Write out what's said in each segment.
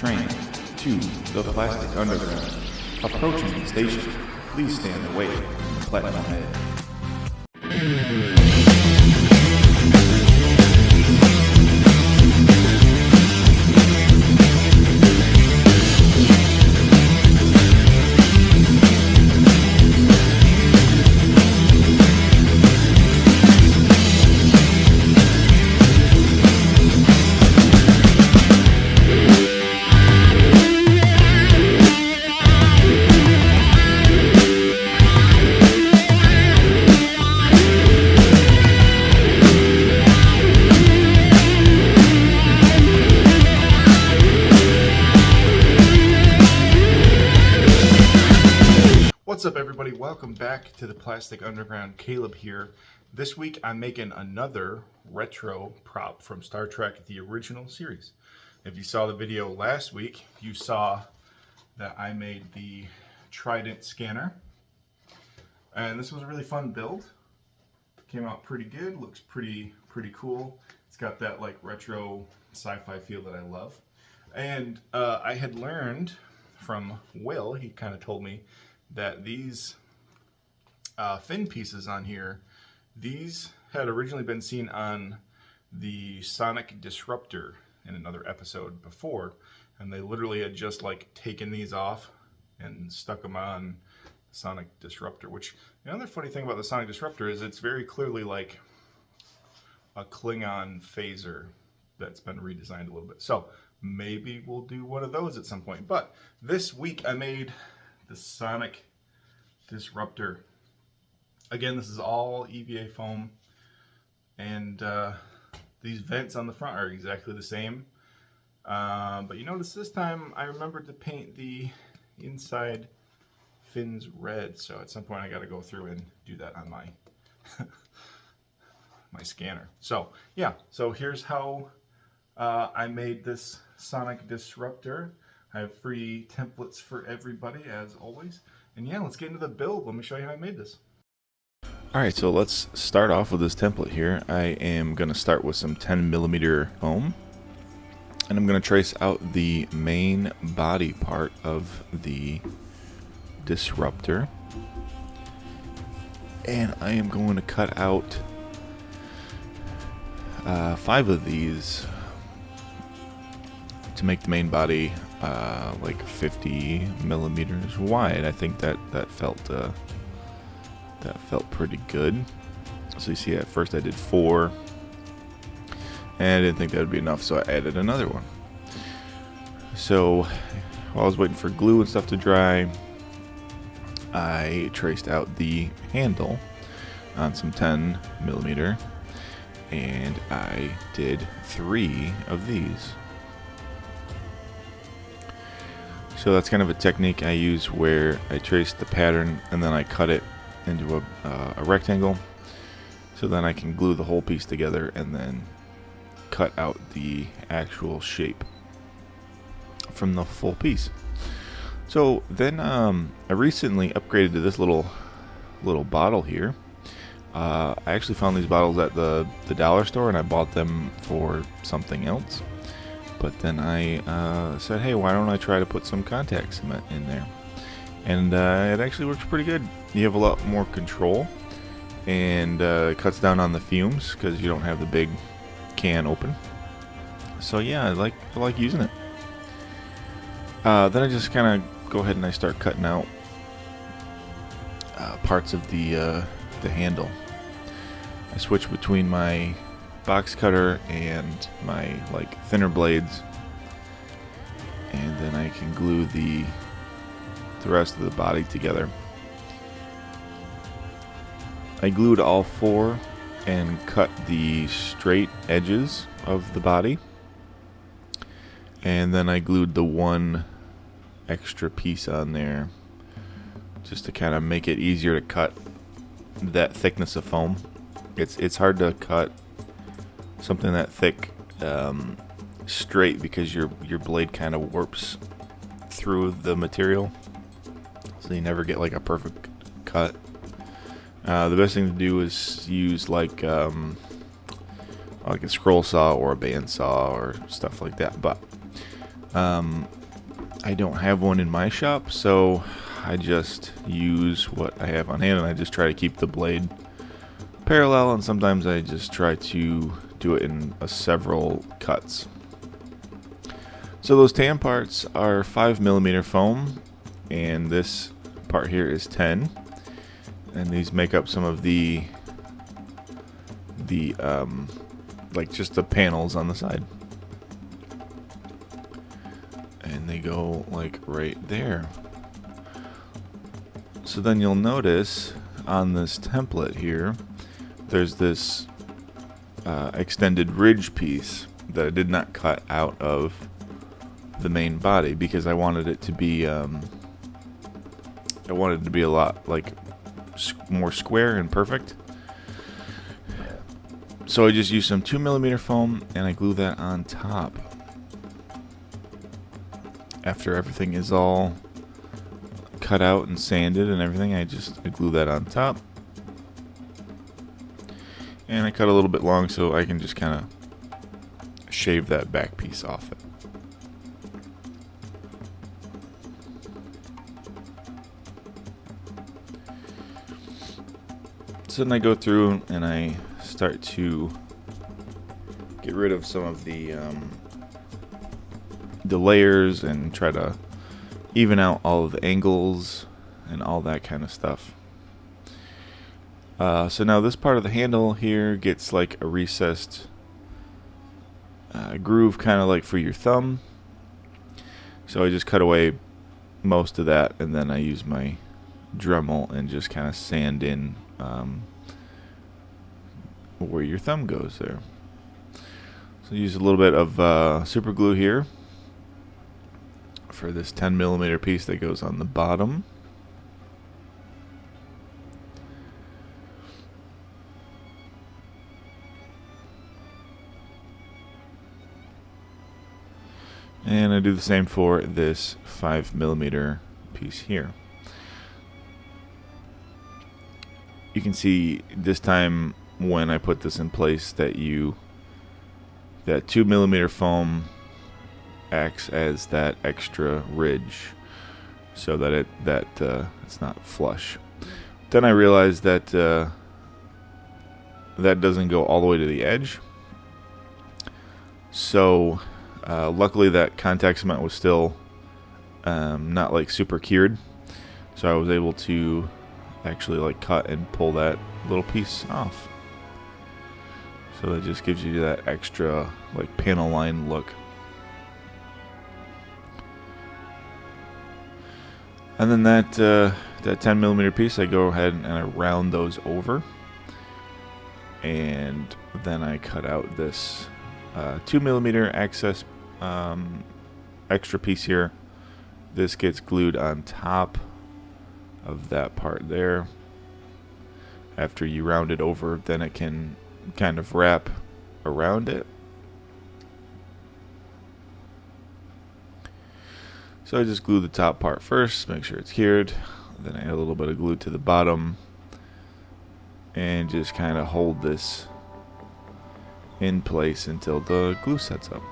train to the Plastic Underground. Approaching the station, please stand away from the Platinum Head. What's up, everybody? Welcome back to the Plastic Underground. Caleb here. This week I'm making another retro prop from Star Trek, the original series. If you saw the video last week, you saw that I made the trident scanner. And this was a really fun build. Came out pretty good, looks pretty cool. It's got that like retro sci-fi feel that I love. And I had learned from Will, he kind of told me that these fin pieces on here, these had originally been seen on the Sonic Disruptor in another episode before, and they literally had just like taken these off and stuck them on Sonic Disruptor. Which, the other funny thing about the Sonic Disruptor is it's very clearly like a Klingon phaser that's been redesigned a little bit. So maybe we'll do one of those at some point. But this week I made the Sonic Disruptor. Again, this is all EVA foam, and these vents on the front are exactly the same. But you notice this time I remembered to paint the inside fins red, so at some point I got to go through and do that on my my scanner. So yeah, so here's how I made this Sonic Disruptor. I have free templates for everybody, as always. And yeah, let's get into the build. Let me show you how I made this. Alright, so let's start off with this template here. I am going to start with some 10mm foam. And I'm going to trace out the main body part of the Disruptor. And I am going to cut out 5 of these to make the main body like 50mm wide. I think that felt pretty good. So you see, at first I did 4, and I didn't think that would be enough, so I added another one. So while I was waiting for glue and stuff to dry, I traced out the handle on some 10mm, and I did 3 of these. So that's kind of a technique I use where I trace the pattern and then I cut it into a rectangle, so then I can glue the whole piece together and then cut out the actual shape from the full piece. So then I recently upgraded to this little bottle here. I actually found these bottles at the dollar store, and I bought them for something else. But then I said, hey, why don't I try to put some contact cement in there? And it actually works pretty good. You have a lot more control, and it cuts down on the fumes because you don't have the big can open. So yeah, I like using it. Then I just kind of go ahead and I start cutting out parts of the handle. I switch between my box cutter and my like thinner blades, and then I can glue the rest of the body together. I glued all 4 and cut the straight edges of the body, and then I glued the 1 extra piece on there just to kind of make it easier to cut that thickness of foam. It's hard to cut something that thick straight because your blade kind of warps through the material, so you never get like a perfect cut. The best thing to do is use like a scroll saw or a band saw or stuff like that. But I don't have one in my shop, so I just use what I have on hand, and I just try to keep the blade parallel, and sometimes I just try to do it in several cuts. So those tan parts are 5mm foam, and this part here is 10, and these make up some of the like just the panels on the side. And they go like right there. So then you'll notice on this template here, there's this extended ridge piece that I did not cut out of the main body because I wanted it to be a lot like more square and perfect. So I just used some 2mm foam and I glue that on top. After everything is all cut out and sanded and everything, I glue that on top. And I cut a little bit long so I can just kind of shave that back piece off it. So then I go through and I start to get rid of some of the layers and try to even out all of the angles and all that kind of stuff. So now this part of the handle here gets like a recessed groove, kind of like for your thumb. So I just cut away most of that, and then I use my Dremel and just kind of sand in where your thumb goes there. So use a little bit of super glue here for this 10mm piece that goes on the bottom. And I do the same for this 5mm piece here. You can see this time when I put this in place that 2mm foam acts as that extra ridge so that it's not flush. Then I realized that that doesn't go all the way to the edge. So luckily that contact cement was still not like super cured, so I was able to actually like cut and pull that little piece off. So that just gives you that extra like panel line look. And then that 10mm piece, I go ahead and I round those over, and then I cut out this 2mm excess extra piece here. This gets glued on top of that part there. After you round it over, then it can kind of wrap around it. So I just glue the top part first, make sure it's cured. Then I add a little bit of glue to the bottom and just kind of hold this in place until the glue sets up.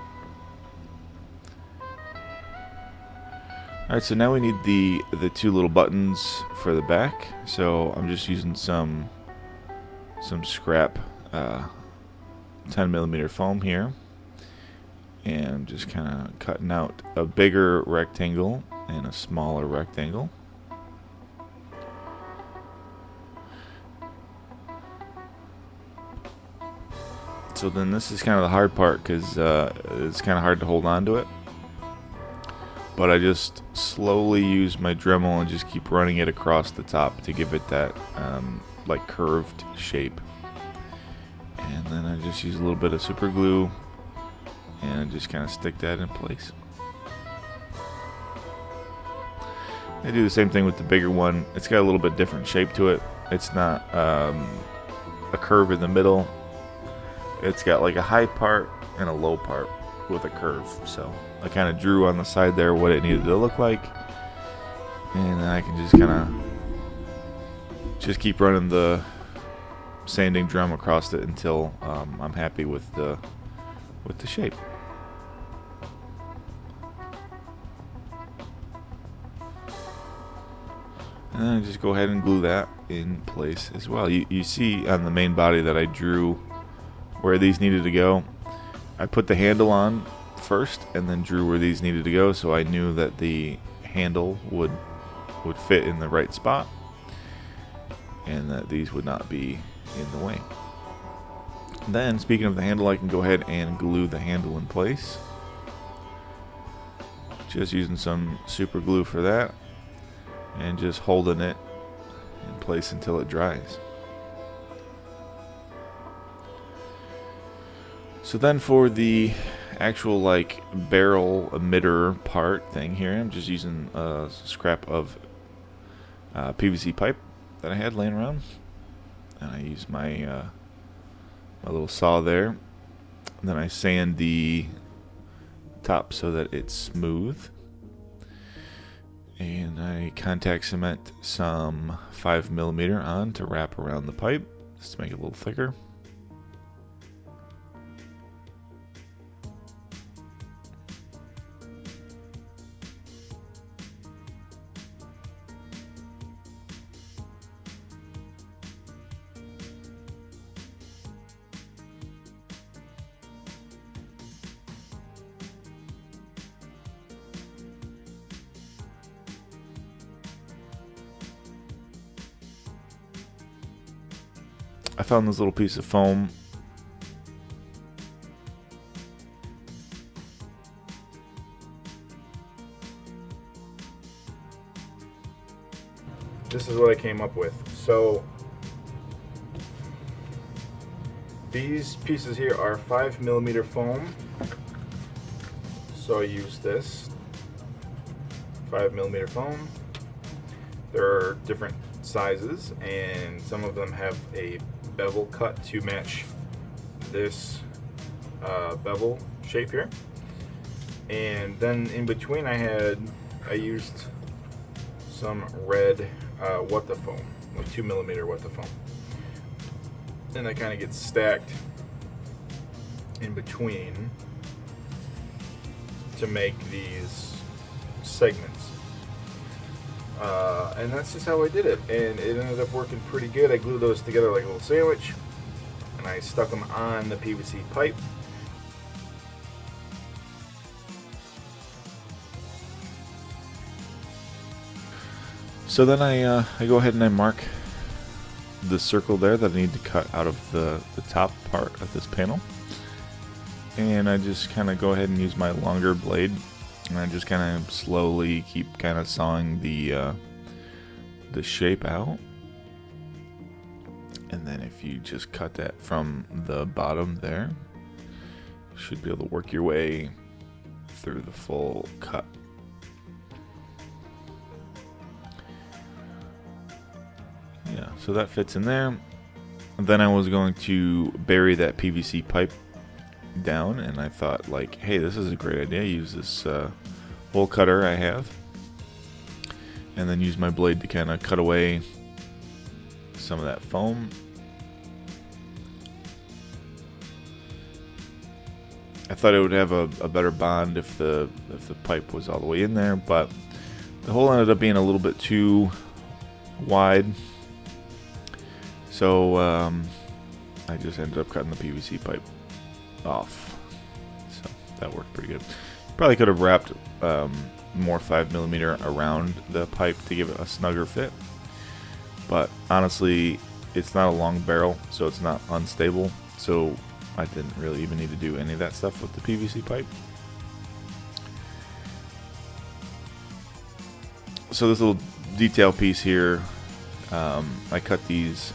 Alright, so now we need the two little buttons for the back. So I'm just using some scrap 10mm foam here, and just kind of cutting out a bigger rectangle and a smaller rectangle. So then this is kind of the hard part because it's kind of hard to hold on to it. But I just slowly use my Dremel and just keep running it across the top to give it that like curved shape. And then I just use a little bit of super glue and just kind of stick that in place. I do the same thing with the bigger one. It's got a little bit different shape to it. It's not a curve in the middle. It's got like a high part and a low part with a curve. So I kind of drew on the side there what it needed to look like, and then I can just kind of keep running the sanding drum across it until I'm happy with the shape. And then I just go ahead and glue that in place as well. You see on the main body that I drew where these needed to go. I put the handle on first and then drew where these needed to go, so I knew that the handle would fit in the right spot and that these would not be in the way. Then, speaking of the handle, I can go ahead and glue the handle in place. Just using some super glue for that and just holding it in place until it dries. So then for the actual like barrel emitter part thing here, I'm just using a scrap of PVC pipe that I had laying around, and I use my my little saw there, and then I sand the top so that it's smooth, and I contact cement some 5mm on to wrap around the pipe just to make it a little thicker. I found this little piece of foam. This is what I came up with. So these pieces here are 5mm foam. So I use this 5mm foam. There are different sizes, and some of them have a bevel cut to match this bevel shape here. And then in between I used some red Wutta foam, like 2mm Wutta foam. And that kind of gets stacked in between to make these segments. And that's just how I did it, and it ended up working pretty good. I glued those together like a little sandwich, and I stuck them on the PVC pipe. So then I go ahead and I mark the circle there that I need to cut out of the top part of this panel, and I just kind of go ahead and use my longer blade, and I just kind of slowly keep kind of sawing the shape out. And then if you just cut that from the bottom there, you should be able to work your way through the full cut. Yeah, so that fits in there. And then I was going to bury that PVC pipe down, and I thought, like, hey, this is a great idea. Use this hole cutter I have, and then use my blade to kind of cut away some of that foam. I thought it would have a better bond if the pipe was all the way in there, but the hole ended up being a little bit too wide, so I just ended up cutting the PVC pipe off. So that worked pretty good. Probably could have wrapped more 5mm around the pipe to give it a snugger fit, but honestly it's not a long barrel, so it's not unstable, so I didn't really even need to do any of that stuff with the PVC pipe. So this little detail piece here, I cut these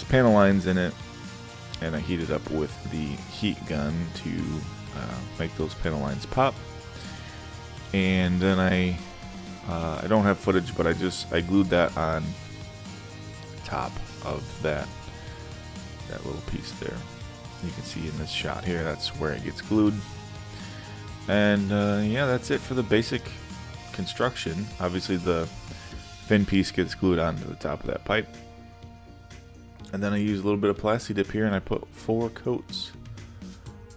panel lines in it, and I heat it up with the heat gun to make those panel lines pop. And then I don't have footage, but I glued that on top of that little piece there. You can see in this shot here, that's where it gets glued. And yeah, that's it for the basic construction. Obviously the fin piece gets glued onto the top of that pipe. And then I use a little bit of Plasti Dip here, and I put 4 coats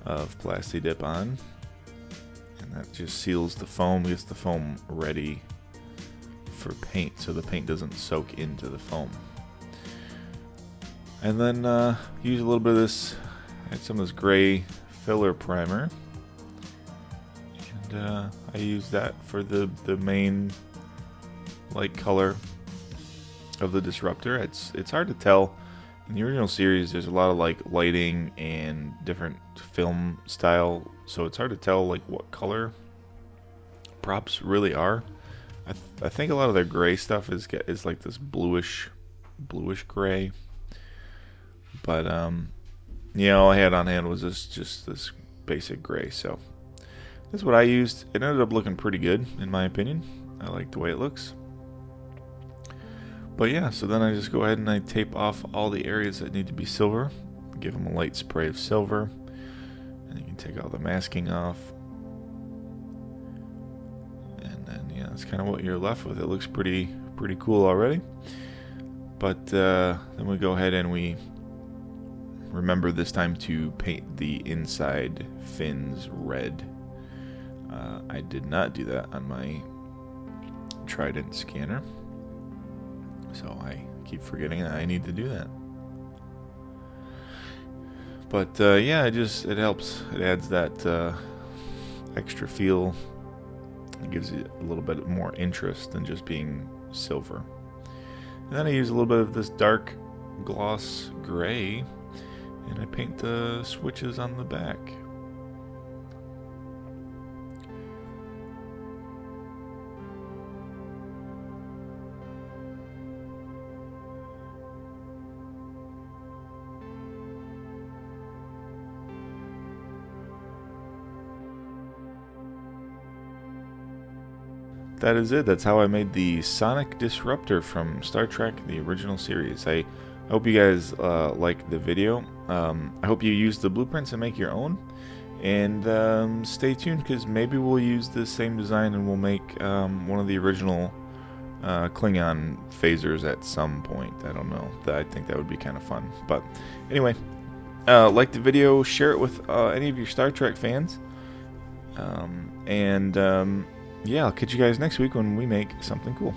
of Plasti Dip on. And that just seals the foam, gets the foam ready for paint, so the paint doesn't soak into the foam. And then use a little bit of this, add some of this gray filler primer, and I use that for the main light color of the Disruptor. It's hard to tell. In the original series, there's a lot of like lighting and different film style, so it's hard to tell like what color props really are. I think a lot of their gray stuff is like this bluish gray. But yeah, all I had on hand was just this basic gray, so that's what I used. It ended up looking pretty good, in my opinion. I like the way it looks. But yeah, so then I just go ahead and I tape off all the areas that need to be silver, give them a light spray of silver, and you can take all the masking off. And then yeah, that's kind of what you're left with. It looks pretty cool already. But then we go ahead and we remember this time to paint the inside fins red. I did not do that on my trident scanner, so I keep forgetting that I need to do that. But yeah, it helps. It adds that extra feel. It gives it a little bit more interest than just being silver. And then I use a little bit of this dark gloss gray, and I paint the switches on the back. That is it. That's how I made the Sonic Disruptor from Star Trek, the original series. I hope you guys liked the video. I hope you use the blueprints and make your own. And stay tuned, because maybe we'll use the same design and we'll make one of the original Klingon phasers at some point. I don't know. I think that would be kind of fun. But anyway, like the video, share it with any of your Star Trek fans. Yeah, I'll catch you guys next week when we make something cool.